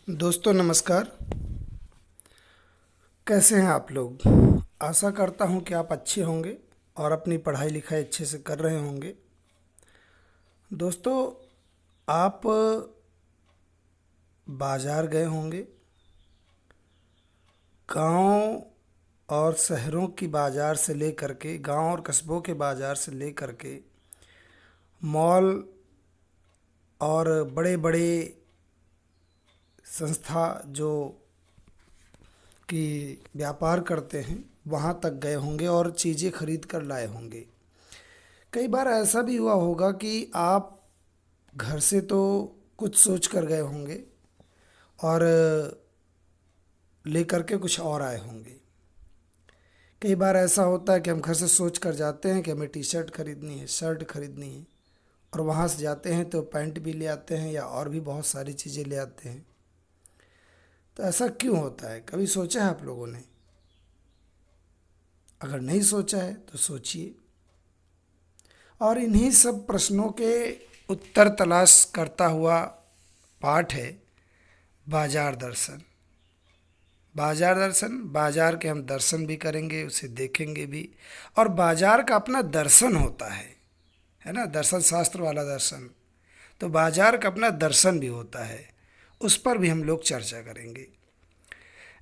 दोस्तों नमस्कार। कैसे हैं आप लोग। आशा करता हूं कि आप अच्छे होंगे और अपनी पढ़ाई लिखाई अच्छे से कर रहे होंगे। दोस्तों, आप बाज़ार गए होंगे। गांव और शहरों की बाज़ार से लेकर के, गांव और कस्बों के बाज़ार से लेकर के मॉल और बड़े बड़े संस्था जो कि व्यापार करते हैं वहाँ तक गए होंगे और चीज़ें खरीद कर लाए होंगे। कई बार ऐसा भी हुआ होगा कि आप घर से तो कुछ सोच कर गए होंगे और लेकर के कुछ और आए होंगे। कई बार ऐसा होता है कि हम घर से सोच कर जाते हैं कि हमें टी शर्ट खरीदनी है, शर्ट खरीदनी है, और वहाँ से जाते हैं तो पैंट भी ले आते हैं या और भी बहुत सारी चीज़ें ले आते हैं। तो ऐसा क्यों होता है, कभी सोचा है आप लोगों ने? अगर नहीं सोचा है तो सोचिए। और इन्हीं सब प्रश्नों के उत्तर तलाश करता हुआ पाठ है बाजार दर्शन। बाजार दर्शन, बाजार के हम दर्शन भी करेंगे, उसे देखेंगे भी। और बाजार का अपना दर्शन होता है ना, दर्शन शास्त्र वाला दर्शन। तो बाजार का अपना दर्शन भी होता है, उस पर भी हम लोग चर्चा करेंगे।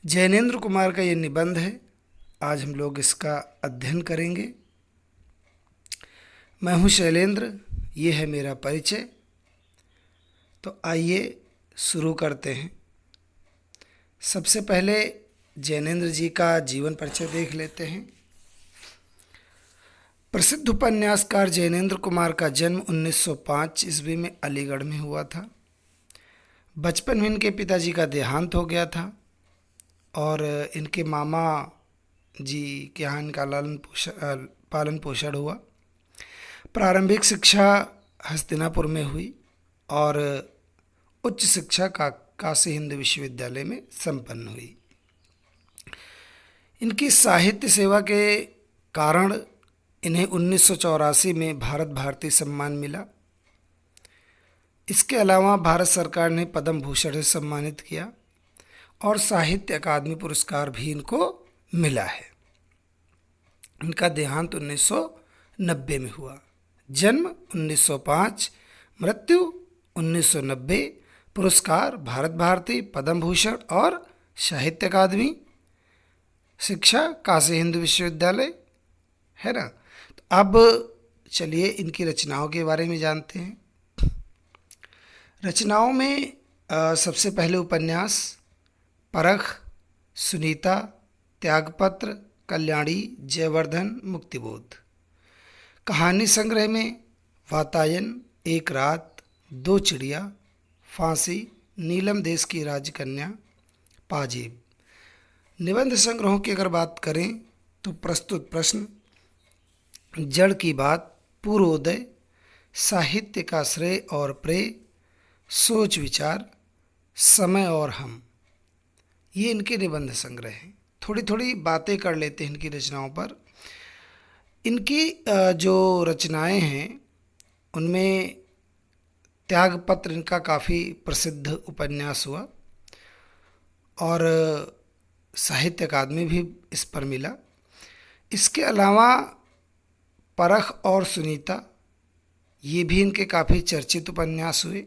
जैनेंद्र कुमार का ये निबंध है, आज हम लोग इसका अध्ययन करेंगे। मैं हूँ शैलेंद्र, ये है मेरा परिचय। तो आइए शुरू करते हैं। सबसे पहले जैनेंद्र जी का जीवन परिचय देख लेते हैं। प्रसिद्ध उपन्यासकार जैनेंद्र कुमार का जन्म 1905 ईस्वी में अलीगढ़ में हुआ था। बचपन में इनके पिताजी का देहांत हो गया था और इनके मामा जी के यहाँ इनका पालन पोषण हुआ। प्रारंभिक शिक्षा हस्तिनापुर में हुई और उच्च शिक्षा का काशी हिंदू विश्वविद्यालय में संपन्न हुई। इनकी साहित्य सेवा के कारण इन्हें 1984 में भारत भारती सम्मान मिला। इसके अलावा भारत सरकार ने पद्म भूषण से सम्मानित किया और साहित्य अकादमी पुरस्कार भी इनको मिला है। इनका देहांत 1990 में हुआ। जन्म 1905, मृत्यु 1990। पुरस्कार भारत भारती, पद्म भूषण और साहित्य अकादमी। शिक्षा काशी हिंदू विश्वविद्यालय, है ना। तो अब चलिए इनकी रचनाओं के बारे में जानते हैं। रचनाओं में सबसे पहले उपन्यास परख, सुनीता, त्यागपत्र, कल्याणी, जयवर्धन, मुक्तिबोध। कहानी संग्रह में वातायन, एक रात, दो चिड़िया, फांसी, नीलम देश की राजकन्या, पाजेब। निबंध संग्रहों की अगर बात करें तो प्रस्तुत प्रश्न, जड़ की बात, पूर्वोदय, साहित्य का श्रेय और प्रेय, सोच विचार, समय और हम, ये इनके निबंध संग्रह हैं। थोड़ी थोड़ी बातें कर लेते हैं इनकी रचनाओं पर। इनकी जो रचनाएं हैं उनमें त्यागपत्र इनका काफ़ी प्रसिद्ध उपन्यास हुआ और साहित्य अकादमी भी इस पर मिला। इसके अलावा परख और सुनीता, ये भी इनके काफ़ी चर्चित उपन्यास हुए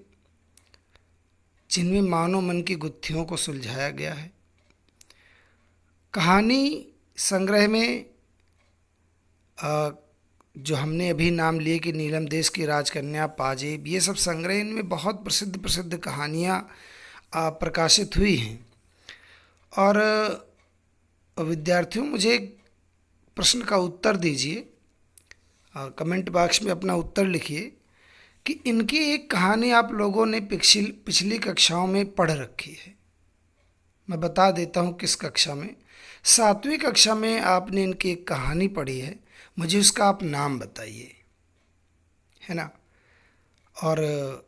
जिनमें मानव मन की गुत्थियों को सुलझाया गया है। कहानी संग्रह में जो हमने अभी नाम लिए कि नीलम देश की राजकन्या, पाजेब, ये सब संग्रह, इनमें बहुत प्रसिद्ध प्रसिद्ध कहानियाँ प्रकाशित हुई हैं। और विद्यार्थियों, मुझे एक प्रश्न का उत्तर दीजिए, कमेंट बॉक्स में अपना उत्तर लिखिए कि इनकी एक कहानी आप लोगों ने पिछली कक्षाओं में पढ़ रखी है। मैं बता देता हूँ किस कक्षा में। 7वीं कक्षा में आपने इनकी एक कहानी पढ़ी है, मुझे उसका आप नाम बताइए, है ना। और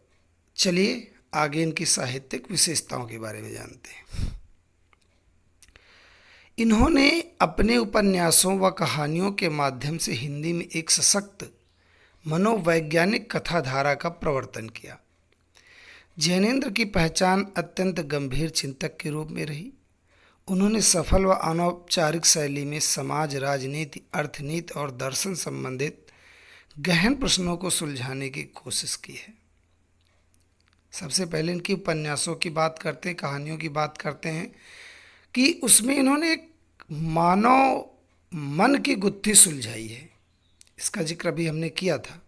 चलिए आगे इनकी साहित्यिक विशेषताओं के बारे में जानते हैं। इन्होंने अपने उपन्यासों व कहानियों के माध्यम से हिंदी में एक सशक्त मनोवैज्ञानिक कथाधारा का प्रवर्तन किया। जैनेन्द्र की पहचान अत्यंत गंभीर चिंतक के रूप में रही। उन्होंने सफल व अनौपचारिक शैली में समाज, राजनीति, अर्थनीति और दर्शन संबंधित गहन प्रश्नों को सुलझाने की कोशिश की है। सबसे पहले इनकी उपन्यासों की बात करते हैं, कहानियों की बात करते हैं कि उसमें इन्होंने एक मानव मन की गुत्थी सुलझाई है। इसका जिक्र अभी हमने किया था।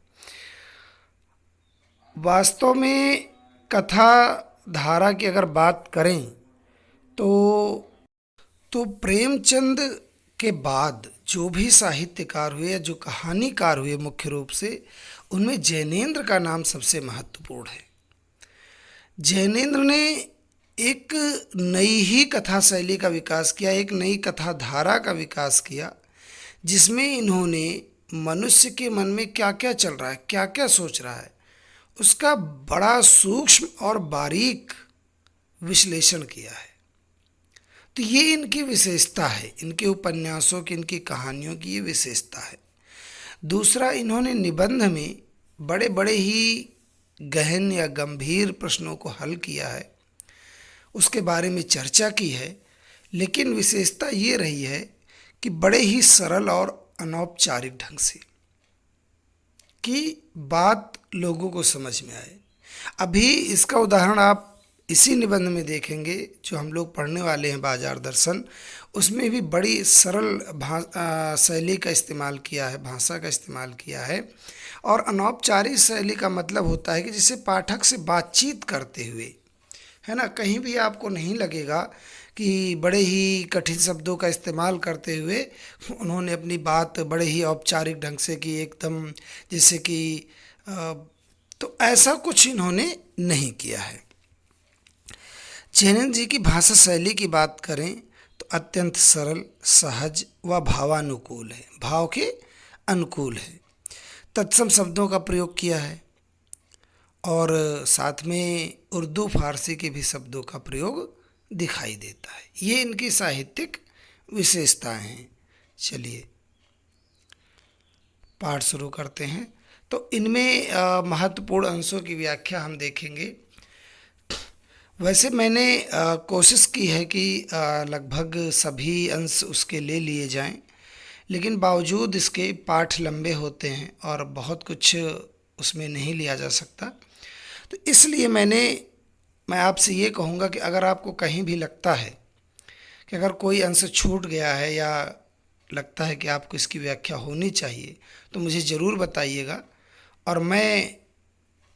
वास्तव में कथा धारा की अगर बात करें तो प्रेमचंद के बाद जो भी साहित्यकार हुए या जो कहानीकार हुए मुख्य रूप से, उनमें जैनेन्द्र का नाम सबसे महत्वपूर्ण है। जैनेन्द्र ने एक नई ही कथा शैली का विकास किया, एक नई कथा धारा का विकास किया, जिसमें इन्होंने मनुष्य के मन में क्या क्या चल रहा है, क्या क्या सोच रहा है, उसका बड़ा सूक्ष्म और बारीक विश्लेषण किया है। तो ये इनकी विशेषता है, इनके उपन्यासों की, इनकी कहानियों की ये विशेषता है। दूसरा, इन्होंने निबंध में बड़े बड़े ही गहन या गंभीर प्रश्नों को हल किया है, उसके बारे में चर्चा की है, लेकिन विशेषता ये रही है कि बड़े ही सरल और अनौपचारिक ढंग से कि बात लोगों को समझ में आए। अभी इसका उदाहरण आप इसी निबंध में देखेंगे जो हम लोग पढ़ने वाले हैं, बाजार दर्शन। उसमें भी बड़ी सरल शैली का इस्तेमाल किया है, भाषा का इस्तेमाल किया है। और अनौपचारिक शैली का मतलब होता है कि जिसे पाठक से बातचीत करते हुए, है ना, कहीं भी आपको नहीं लगेगा कि बड़े ही कठिन शब्दों का इस्तेमाल करते हुए उन्होंने अपनी बात बड़े ही औपचारिक ढंग से की, एकदम जैसे कि तो ऐसा कुछ इन्होंने नहीं किया है। जैनेन्द्र जी की भाषा शैली की बात करें तो अत्यंत सरल, सहज व भावानुकूल है, भाव के अनुकूल है। तत्सम शब्दों का प्रयोग किया है और साथ में उर्दू फारसी के भी शब्दों का प्रयोग दिखाई देता है। ये इनकी साहित्यिक विशेषताएं हैं। चलिए पाठ शुरू करते हैं। तो इनमें महत्वपूर्ण अंशों की व्याख्या हम देखेंगे। वैसे मैंने कोशिश की है कि लगभग सभी अंश उसके ले लिए जाएं, लेकिन बावजूद इसके पाठ लंबे होते हैं और बहुत कुछ उसमें नहीं लिया जा सकता। तो इसलिए मैं आपसे ये कहूँगा कि अगर आपको कहीं भी लगता है कि अगर कोई अंश छूट गया है या लगता है कि आपको इसकी व्याख्या होनी चाहिए, तो मुझे ज़रूर बताइएगा और मैं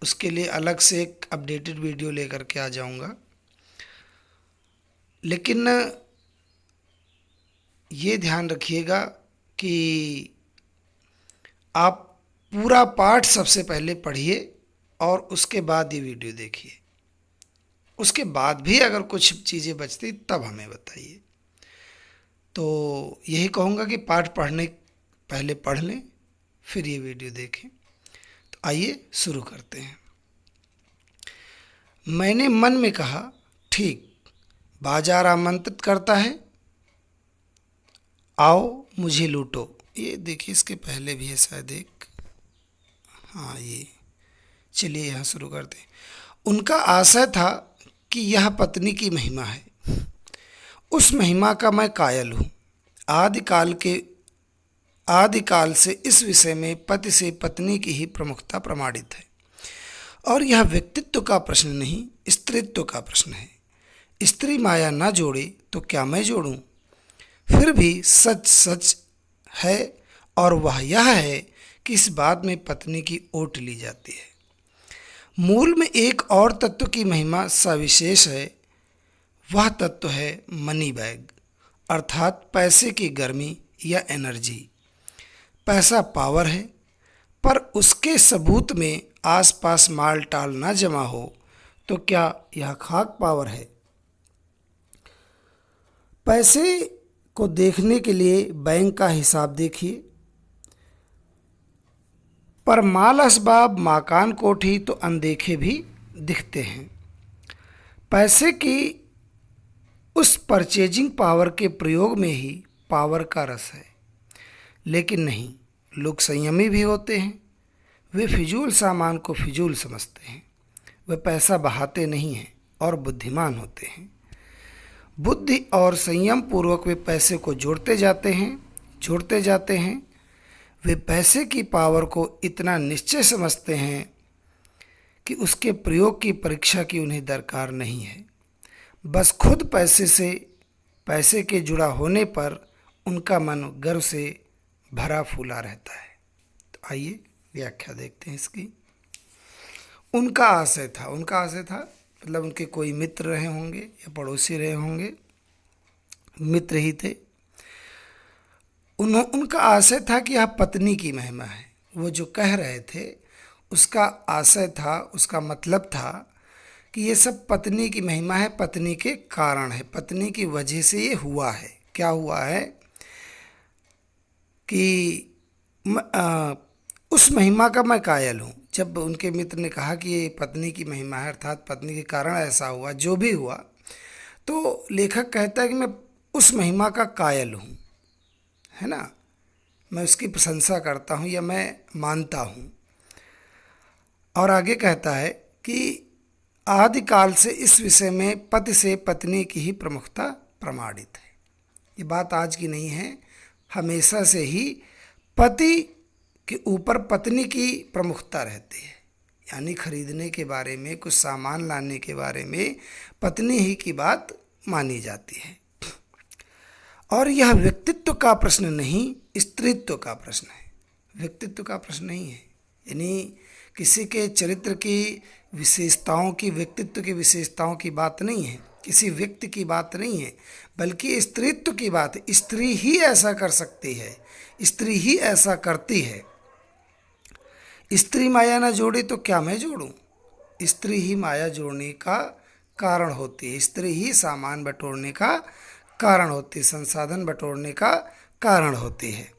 उसके लिए अलग से एक अपडेटेड वीडियो लेकर के आ जाऊंगा। लेकिन ये ध्यान रखिएगा कि आप पूरा पाठ सबसे पहले पढ़िए और उसके बाद ये वीडियो देखिए। उसके बाद भी अगर कुछ चीज़ें बचती तब हमें बताइए। तो यही कहूँगा कि पाठ पढ़ने पहले पढ़ लें, फिर ये वीडियो देखें। तो आइए शुरू करते हैं। मैंने मन में कहा, ठीक, बाजार आमंत्रित करता है, आओ मुझे लूटो। ये देखिए, इसके पहले भी है शायद एक, हाँ ये। चलिए यहाँ शुरू करते हैं। उनका आशय था कि यह पत्नी की महिमा है, उस महिमा का मैं कायल हूँ। आदिकाल से इस विषय में पति से पत्नी की ही प्रमुखता प्रमाणित है और यह व्यक्तित्व का प्रश्न नहीं, स्त्रीत्व का प्रश्न है। स्त्री माया न जोड़े तो क्या मैं जोड़ूं? फिर भी सच सच है और वह यह है कि इस बात में पत्नी की ओट ली जाती है। मूल में एक और तत्व की महिमा सविशेष है। वह तत्व है मनी बैग, अर्थात पैसे की गर्मी या एनर्जी। पैसा पावर है, पर उसके सबूत में आसपास माल टाल न जमा हो तो क्या यह खाक पावर है? पैसे को देखने के लिए बैंक का हिसाब देखिए, पर माल असबाब, मकान, कोठी तो अनदेखे भी दिखते हैं। पैसे की उस परचेजिंग पावर के प्रयोग में ही पावर का रस है। लेकिन नहीं, लोग संयमी भी होते हैं। वे फिजूल सामान को फिजूल समझते हैं। वे पैसा बहाते नहीं हैं और बुद्धिमान होते हैं। बुद्धि और संयम पूर्वक वे पैसे को जोड़ते जाते हैं। वे पैसे की पावर को इतना निश्चय समझते हैं कि उसके प्रयोग की परीक्षा की उन्हें दरकार नहीं है। बस खुद पैसे के जुड़ा होने पर उनका मन गर्व से भरा फूला रहता है। तो आइए व्याख्या देखते हैं इसकी। उनका आशय था मतलब उनके कोई मित्र रहे होंगे या पड़ोसी रहे होंगे, मित्र ही थे। उनका आशय था कि यह पत्नी की महिमा है। वो जो कह रहे थे उसका आशय था, उसका मतलब था कि ये सब पत्नी की महिमा है, पत्नी के कारण है, पत्नी की वजह से ये हुआ है। क्या हुआ है कि उस महिमा का मैं कायल हूँ। जब उनके मित्र ने कहा कि ये पत्नी की महिमा है, अर्थात पत्नी के कारण ऐसा हुआ, जो भी हुआ, तो लेखक कहता है कि मैं उस महिमा का कायल हूँ, है ना, मैं उसकी प्रशंसा करता हूँ या मैं मानता हूँ। और आगे कहता है कि आदिकाल से इस विषय में पति से पत्नी की ही प्रमुखता प्रमाणित है। ये बात आज की नहीं है, हमेशा से ही पति के ऊपर पत्नी की प्रमुखता रहती है। यानी खरीदने के बारे में, कुछ सामान लाने के बारे में पत्नी ही की बात मानी जाती है। और यह व्यक्तित्व का प्रश्न नहीं, स्त्रीत्व का प्रश्न है, व्यक्तित्व का प्रश्न नहीं है। यानी किसी के चरित्र की विशेषताओं की, व्यक्तित्व की विशेषताओं की बात नहीं है, किसी व्यक्ति की बात नहीं है, बल्कि स्त्रीत्व की बात है। स्त्री ही ऐसा कर सकती है, स्त्री ही ऐसा करती है। स्त्री माया ना जोड़े तो क्या मैं जोड़ूं? स्त्री ही माया जोड़ने का कारण होती है, स्त्री ही सामान बटोरने का कारण होती है, संसाधन बटोरने का कारण होती है।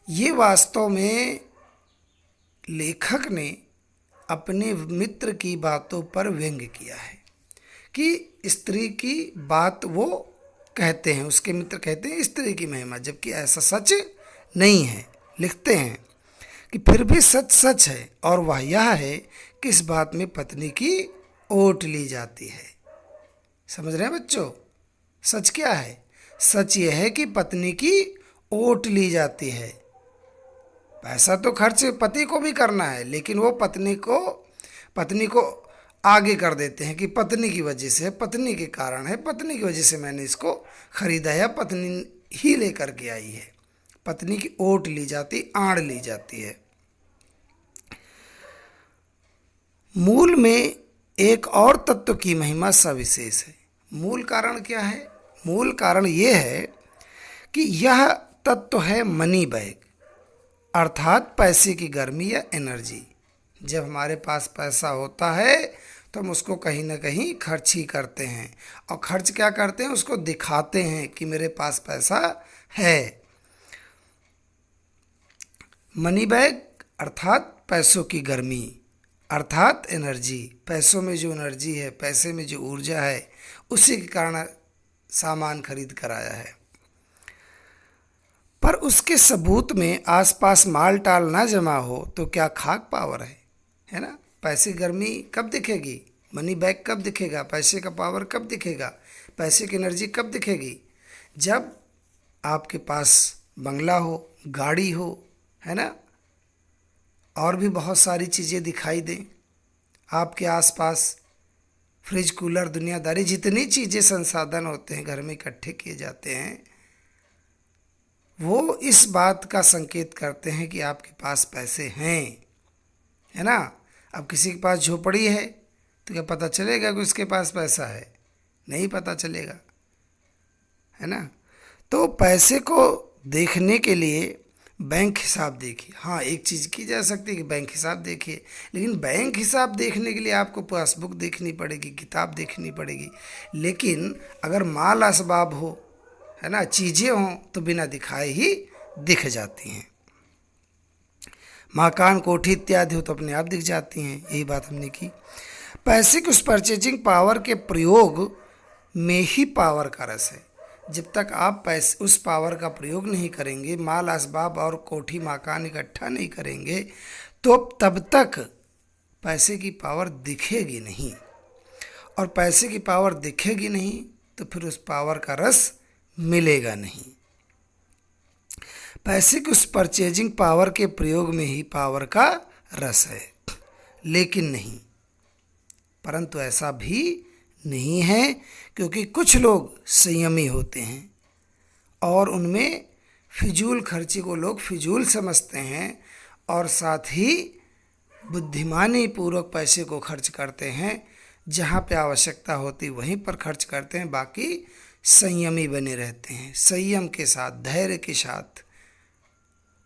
ये वास्तव में लेखक ने अपने मित्र की बातों पर व्यंग्य किया है कि स्त्री की बात वो कहते हैं, उसके मित्र कहते हैं स्त्री की महिमा, जबकि ऐसा सच नहीं है। लिखते हैं कि फिर भी सच सच है, और वह यह है कि इस बात में पत्नी की ओट ली जाती है। समझ रहे हैं बच्चों? सच क्या है? सच यह है कि पत्नी की ओट ली जाती है। पैसा तो खर्च पति को भी करना है, लेकिन वो पत्नी को आगे कर देते हैं कि पत्नी की वजह से, पत्नी के कारण है, पत्नी की वजह से मैंने इसको खरीदा है, पत्नी ही लेकर के आई है। पत्नी की ओट ली जाती, आड़ ली जाती है। मूल में एक और तत्व की महिमा सविशेष है। मूल कारण क्या है? मूल कारण यह है कि यह तत्व है मनी बैग, अर्थात पैसे की गर्मी या एनर्जी। जब हमारे पास पैसा होता है तो हम उसको कहीं ना कहीं खर्च ही करते हैं, और खर्च क्या करते हैं? उसको दिखाते हैं कि मेरे पास पैसा है। मनी बैग अर्थात पैसों की गर्मी, अर्थात एनर्जी। पैसों में जो एनर्जी है, पैसे में जो ऊर्जा है, उसी के कारण सामान खरीद कर आया है। पर उसके सबूत में आसपास माल टाल ना जमा हो तो क्या खाक पावर है ना? पैसे गर्मी कब दिखेगी? मनी बैग कब दिखेगा? पैसे का पावर कब दिखेगा? पैसे की एनर्जी कब दिखेगी? जब आपके पास बंगला हो, गाड़ी हो, है ना, और भी बहुत सारी चीज़ें दिखाई दें आपके आसपास, फ्रिज, कूलर, दुनियादारी, जितनी चीज़ें, संसाधन होते हैं घर में इकट्ठे किए जाते हैं, वो इस बात का संकेत करते हैं कि आपके पास पैसे हैं, है ना। अब किसी के पास झोपड़ी है तो क्या पता चलेगा कि उसके पास पैसा है? नहीं पता चलेगा, है ना। तो पैसे को देखने के लिए बैंक हिसाब देखिए। हाँ, एक चीज़ की जा सकती है कि बैंक हिसाब देखिए, लेकिन बैंक हिसाब देखने के लिए आपको पासबुक देखनी पड़ेगी, किताब देखनी पड़ेगी। लेकिन अगर माल असबाब हो, है ना, चीज़ें हों, तो बिना दिखाए ही दिख जाती हैं। मकान, कोठी इत्यादि हो तो अपने आप दिख जाती हैं। यही बात हमने की। पैसे की उस परचेजिंग पावर के प्रयोग में ही पावर का रस है। जब तक आप पैसे उस पावर का प्रयोग नहीं करेंगे, माल असबाब और कोठी मकान इकट्ठा नहीं करेंगे, तो तब तक पैसे की पावर दिखेगी नहीं, और पैसे की पावर दिखेगी नहीं तो फिर उस पावर का रस मिलेगा नहीं। पैसे की उस परचेजिंग पावर के प्रयोग में ही पावर का रस है, लेकिन नहीं, परंतु ऐसा भी नहीं है, क्योंकि कुछ लोग संयमी होते हैं और उनमें फिजूल खर्ची को लोग फिजूल समझते हैं और साथ ही बुद्धिमानी पूर्वक पैसे को खर्च करते हैं। जहाँ पे आवश्यकता होती वहीं पर खर्च करते हैं, बाकी संयमी बने रहते हैं, संयम के साथ, धैर्य के साथ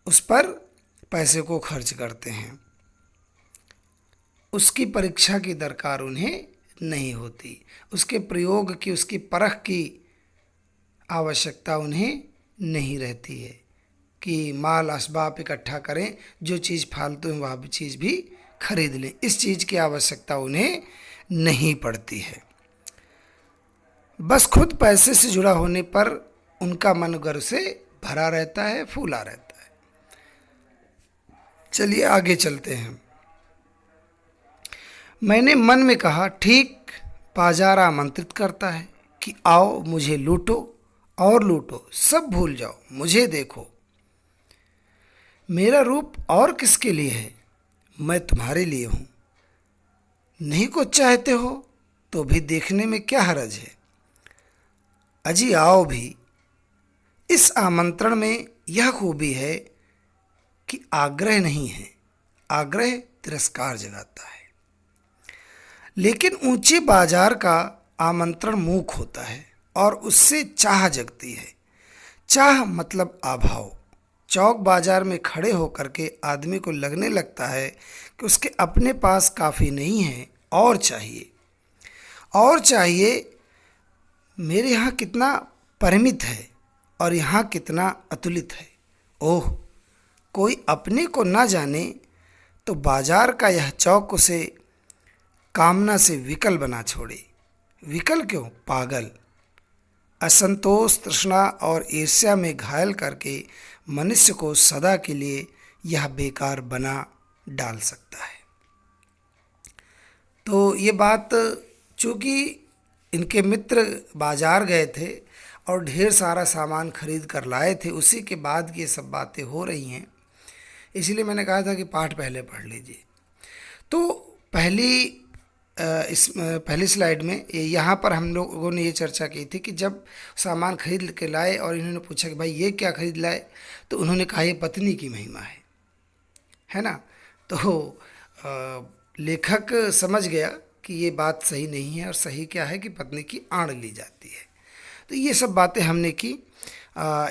उस पर पैसे को खर्च करते हैं। उसकी परीक्षा की दरकार उन्हें नहीं होती, उसके प्रयोग की, उसकी परख की आवश्यकता उन्हें नहीं रहती है कि माल असबाब इकट्ठा करें, जो चीज़ फालतू है वह चीज़ भी खरीद लें। इस चीज़ की आवश्यकता उन्हें नहीं पड़ती है। बस खुद पैसे से जुड़ा होने पर उनका मन गर्व से भरा रहता है, फूला रहता है। चलिए आगे चलते हैं। मैंने मन में कहा, ठीक, बाजार आमंत्रित करता है कि आओ मुझे लूटो और लूटो, सब भूल जाओ, मुझे देखो। मेरा रूप और किसके लिए है, मैं तुम्हारे लिए हूँ। नहीं को चाहते हो तो भी देखने में क्या हर्ज है। अजी आओ भी। इस आमंत्रण में यह खूबी है कि आग्रह नहीं है, आग्रह तिरस्कार जगाता है। लेकिन ऊंचे बाजार का आमंत्रण मूक होता है और उससे चाह जगती है। चाह मतलब अभाव। चौक बाजार में खड़े होकर के आदमी को लगने लगता है कि उसके अपने पास काफ़ी नहीं है, और चाहिए, और चाहिए। मेरे यहाँ कितना परिमित है और यहाँ कितना अतुलित है। ओह, कोई अपने को ना जाने तो बाजार का यह चौक उसे कामना से विकल बना छोड़े। विकल क्यों, पागल। असंतोष, तृष्णा और ईर्ष्या में घायल करके मनुष्य को सदा के लिए यह बेकार बना डाल सकता है। तो ये बात, चूँकि इनके मित्र बाजार गए थे और ढेर सारा सामान खरीद कर लाए थे, उसी के बाद ये सब बातें हो रही हैं, इसलिए मैंने कहा था कि पाठ पहले पढ़ लीजिए। तो पहली स्लाइड में यहाँ पर हम लोगों ने ये चर्चा की थी कि जब सामान खरीद के लाए और इन्होंने पूछा कि भाई ये क्या खरीद लाए, तो उन्होंने कहा ये पत्नी की महिमा है ना। तो लेखक समझ गया कि ये बात सही नहीं है, और सही क्या है कि पत्नी की आड़ ली जाती है। तो ये सब बातें हमने की।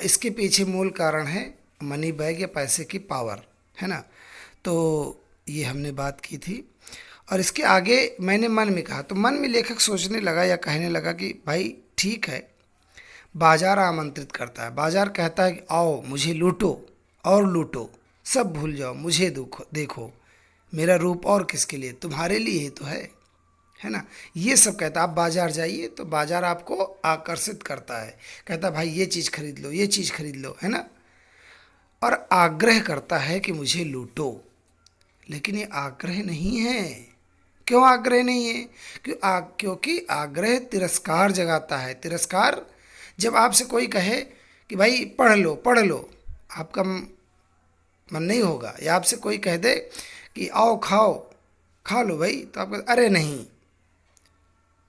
इसके पीछे मूल कारण है मनी बैग या पैसे की पावर, है ना। तो ये हमने बात की थी। और इसके आगे मैंने मन में कहा, तो मन में लेखक सोचने लगा या कहने लगा कि भाई ठीक है, बाजार आमंत्रित करता है, बाजार कहता है कि आओ मुझे लूटो और लूटो, सब भूल जाओ, मुझे देखो, मेरा रूप और किसके लिए, तुम्हारे लिए ही तो है ना। ये सब कहता है। आप बाजार जाइए तो बाजार आपको आकर्षित करता है, कहता है भाई ये चीज़ खरीद लो, ये चीज़ खरीद लो, है ना। और आग्रह करता है कि मुझे लूटो। लेकिन ये आग्रह नहीं है। क्यों आग्रह नहीं है? क्योंकि आग्रह तिरस्कार जगाता है। तिरस्कार, जब आपसे कोई कहे कि भाई पढ़ लो पढ़ लो, आपका मन नहीं होगा। या आपसे कोई कह दे कि आओ खाओ खा लो भाई, तो आप कहते अरे नहीं।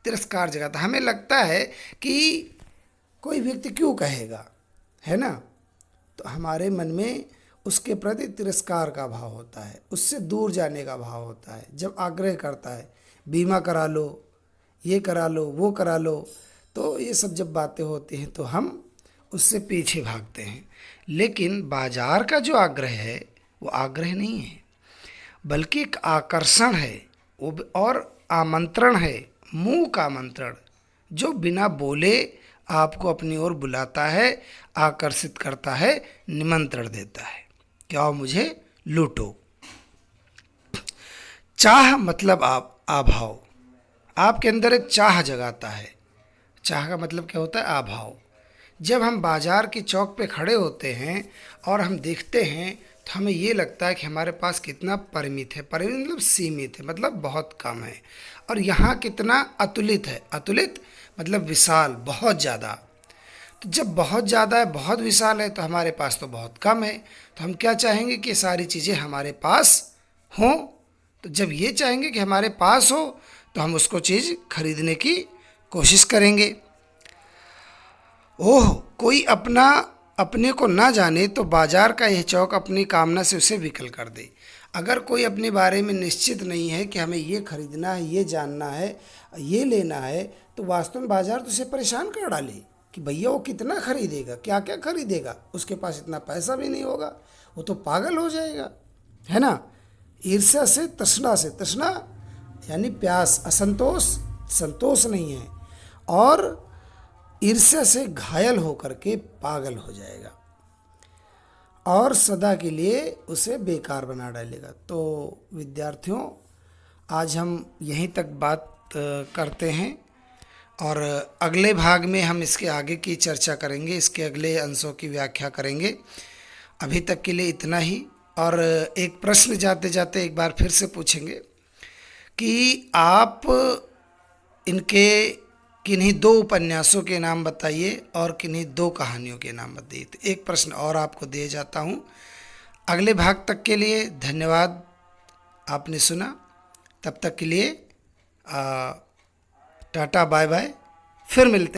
तिरस्कार जगाता। हमें लगता है कि कोई व्यक्ति क्यों कहेगा, है ना। तो हमारे मन में उसके प्रति तिरस्कार का भाव होता है, उससे दूर जाने का भाव होता है। जब आग्रह करता है बीमा करा लो, ये करा लो, वो करा लो, तो ये सब जब बातें होती हैं तो हम उससे पीछे भागते हैं। लेकिन बाजार का जो आग्रह है वो आग्रह नहीं है, बल्कि एक आकर्षण है, वो और आमंत्रण है, मूक आमंत्रण, जो बिना बोले आपको अपनी ओर बुलाता है, आकर्षित करता है, निमंत्रण देता है कि आओ मुझे लूटो। चाह मतलब अभाव। आपके अंदर एक चाह जगाता है। चाह का मतलब क्या होता है? अभाव। जब हम बाजार की चौक पे खड़े होते हैं और हम देखते हैं तो हमें ये लगता है कि हमारे पास कितना परिमित है। परिमित मतलब सीमित है, मतलब बहुत कम है। और यहाँ कितना अतुलित है। अतुलित मतलब विशाल, बहुत ज़्यादा। तो जब बहुत ज़्यादा है, बहुत विशाल है, तो हमारे पास तो बहुत कम है। तो हम क्या चाहेंगे कि सारी चीज़ें हमारे पास हों। तो जब ये चाहेंगे कि हमारे पास हो, तो हम उसको चीज़ खरीदने की कोशिश करेंगे। ओह, कोई अपने को ना जाने तो बाजार का यह चौक अपनी कामना से उसे विकल कर दे। अगर कोई अपने बारे में निश्चित नहीं है कि हमें ये खरीदना है, ये जानना है, ये लेना है, तो वास्तव में बाजार तो उसे परेशान कर डाले कि भैया वो कितना खरीदेगा, क्या क्या खरीदेगा, उसके पास इतना पैसा भी नहीं होगा, वो तो पागल हो जाएगा, है ना। ईर्ष्या से तृष्णा यानी प्यास, असंतोष, संतोष नहीं है, और ईर्ष्या से घायल होकर के पागल हो जाएगा और सदा के लिए उसे बेकार बना डालेगा। तो विद्यार्थियों, आज हम यहीं तक बात करते हैं, और अगले भाग में हम इसके आगे की चर्चा करेंगे, इसके अगले अंशों की व्याख्या करेंगे। अभी तक के लिए इतना ही। और एक प्रश्न जाते जाते एक बार फिर से पूछेंगे कि आप इनके किन्हीं दो उपन्यासों के नाम बताइए और किन्हीं दो कहानियों के नाम बताइए। तो एक प्रश्न और आपको दिए जाता हूँ। अगले भाग तक के लिए धन्यवाद, आपने सुना। तब तक के लिए टाटा बाय बाय, फिर मिलते हैं।